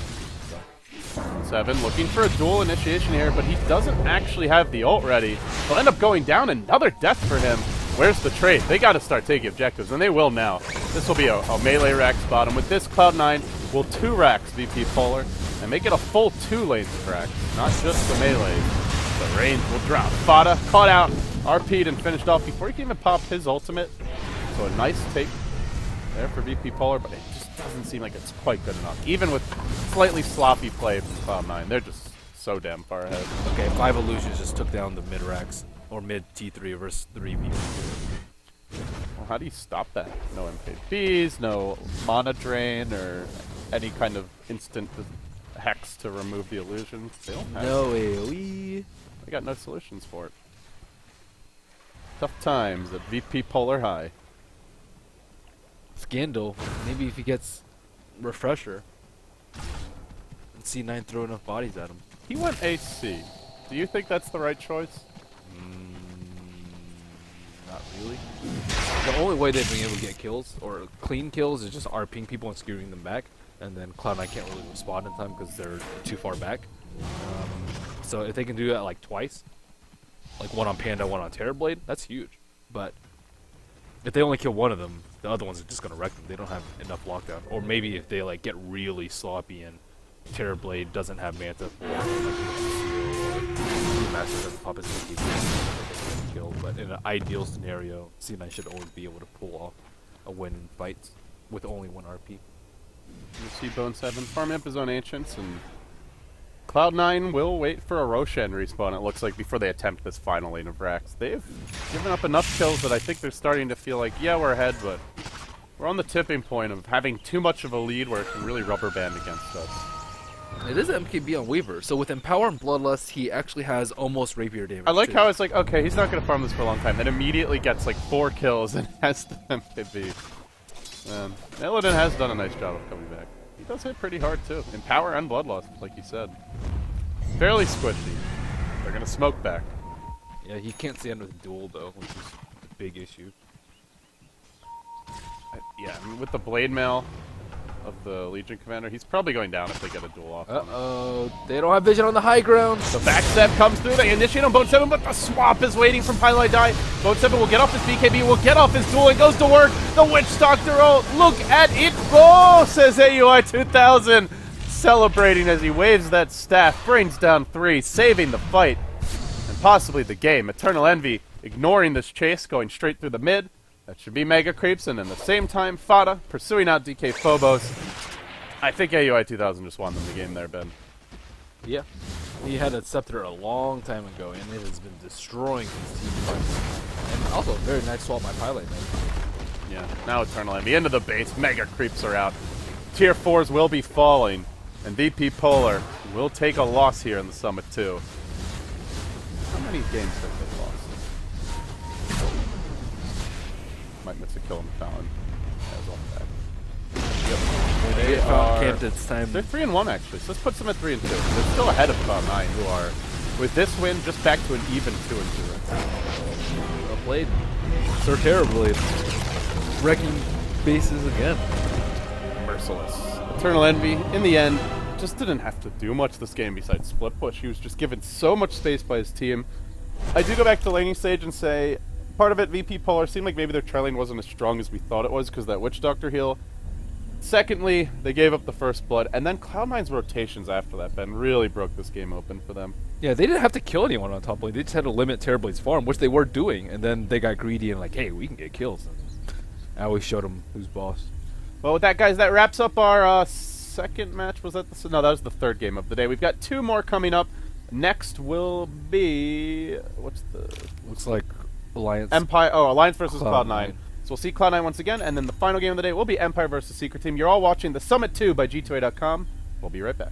So. 7 looking for a dual initiation here, but he doesn't actually have the ult ready. He'll end up going down. Another death for him. Where's the trade? They got to start taking objectives, and they will now. This will be a melee Rax bottom. With this, Cloud9 will 2 Rax VPpolar and make it a full 2 lanes of Rax, not just the melee. The range will drop. Fada caught out, RP'd and finished off before he can even pop his ultimate. So a nice take there for VPpolar, but it just doesn't seem like it's quite good enough. Even with slightly sloppy play from Cloud9, they're just so damn far ahead. Okay, 5 Illusions just took down the mid-Rax. Or mid T3 versus 3 VP. Well, how do you stop that? No MKBs, no mana drain, or any kind of instant hex to remove the illusions. They don't have no AoE. They got no solutions for it. Tough times at VPpolar High. Scandal. Maybe if he gets Refresher. And C9 throw enough bodies at him. He went AC. Do you think that's the right choice? Not really. The only way they've been able to get kills, or clean kills, is just RPing people and skewing them back. And then Cloud9 can't really respond in time because they're too far back. So if they can do that like twice, like one on Panda, one on Terrorblade, that's huge. But if they only kill one of them, the other ones are just going to wreck them. They don't have enough lockdown. Or maybe if they like get really sloppy and Terrorblade doesn't have Manta for Master doesn't pop his kill. But in an ideal scenario, C9 should always be able to pull off a win in fights with only 1 RP. You see Bone 7 farm up his own Ancients, and Cloud9 will wait for a Roshan respawn, it looks like, before they attempt this final lane of Rax. They've given up enough kills that I think they're starting to feel like, yeah, we're ahead, but we're on the tipping point of having too much of a lead where it can really rubber band against us. It is MKB on Weaver, so with Empower and Bloodlust, he actually has almost rapier damage. I like too. how it's like, okay, he's not going to farm this for a long time, then immediately gets like 4 kills and has the MKB. Man, Illidan has done a nice job of coming back. He does hit pretty hard too, in power and bloodlust, like you said. Fairly squishy. They're gonna smoke back. Yeah, he can't stand with duel though, which is a big issue. Yeah, I mean, with the blade mail of the Legion commander, he's probably going down if they get a duel off. They don't have vision on the high ground. The backstep comes through, they initiate on Bone 7, but the swap is waiting from Pylai Die. Bone 7 will get off his BKB, will get off his duel, and goes to work. The Witch Doctor, oh, look at it go, says AUI 2000. Celebrating as he waves that staff, brings down 3, saving the fight, and possibly the game. Eternal Envy ignoring this chase, going straight through the mid. That should be Mega Creeps, and in the same time, Fada pursuing out DK Phobos. I think AUI 2000 just won them the game there, Ben. Yeah. He had a Scepter a long time ago, and it has been destroying his team fights. And also, a very nice swap by Pilot. Yeah, now Eternal Envy into the base. Mega Creeps are out. Tier 4s will be falling, and VPpolar will take a loss here in the Summit 2. How many games have they lost? Might miss a kill in the Fountain. That was all bad. Yep. They are camped its time. They're 3-1 actually, so let's put them at 3-2. They're still ahead of Cloud9, who are, with this win, just back to an even 2-2 right now. Well played. Sir Terrorblade. Wrecking bases again. Merciless. Eternal Envy, in the end, just didn't have to do much this game besides split push. He was just given so much space by his team. I do go back to laning stage and say, part of it, VPpolar seemed like maybe their trailing wasn't as strong as we thought it was because that Witch Doctor heal. Secondly, they gave up the first blood, and then Cloud9's rotations after that, Ben, really broke this game open for them. Yeah, they didn't have to kill anyone on top lane. They just had to limit Terrorblade's farm, which they were doing, and then they got greedy and like, hey, we can get kills. I always showed them who's boss. Well, with that, guys, that wraps up our second match. Was that the... No, that was the third game of the day. We've got 2 more coming up. Next will be... What's the... Looks like Alliance. Empire. Oh, Alliance versus Cloud9. Cloud9. So we'll see Cloud9 once again, and then the final game of the day will be Empire versus Secret Team. You're all watching the Summit 2 by G2A.com. We'll be right back.